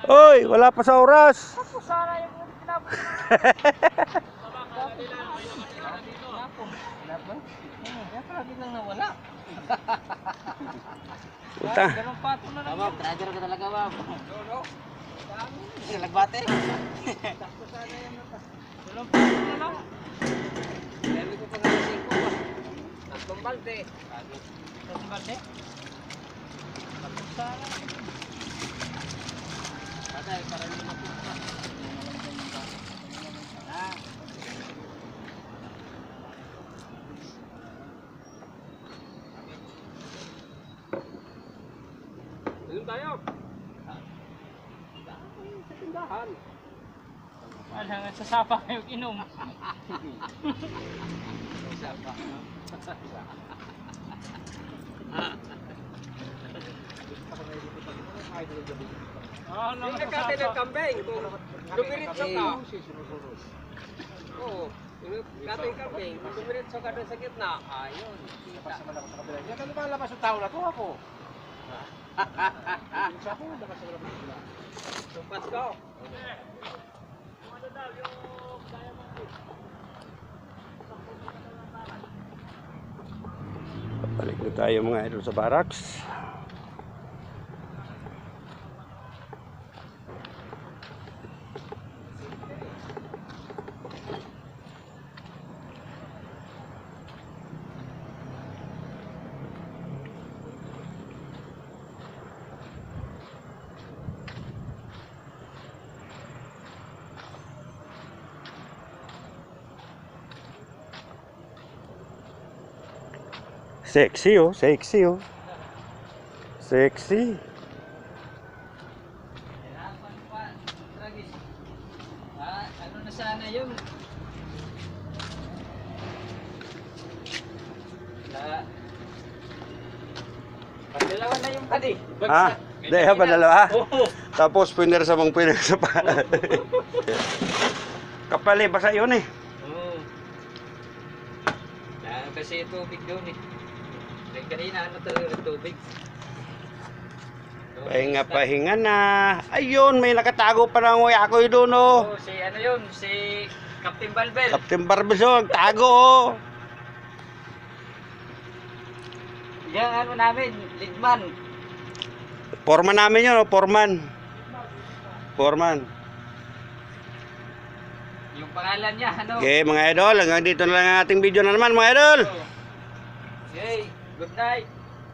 Oy, wala pa sa oras. Ako sana yung tinapos na. Kaya pala biglang nawala. Puta. Ganun pato na lang. Ma'am, driver ka talaga, ma'am. Nagbate. Takto sana yan. Ganun pato na lang. Sabi ko pa nga 5 ba? Tatlong balde. Tapos balde? Takto sana. Patay, para hindi mapunta. Ah. Doon tayo. Sa tindahan. Wala nga sa sapa kayong inom. Yung nagkate ng kambing, kung dumiritso ka. Oo. Yung nagkate ng kambing, kung dumiritso ka doon sa gitna, ayun. Kita. Yan ano ba labas yung tao na to ako? Sumpas ko. Balik na tayo mga idol sa barracks. Sexy oh, sexy oh. Sexy. Ano na sana yun? Pagdalawa na yung padi. Ha? Hindi, ba dalawa? Tapos pinersa mong pinersa pa. Kapali, basa yun eh. Oo. Kasi tubig doon eh. Kanina ano talaga ng tubig. Pahinga na. Ayun, may nakatago pa ng wayakoy doon oh. Oh, si ano yun? Si Captain Balbel. Captain Barbizon, tago oh. Yung ano namin, Lidman. Foreman namin yun oh, foreman. Foreman. Yung pangalan niya, ano? Okay mga idol, hanggang dito na lang ang ating video na naman mga idol. Okay, good night.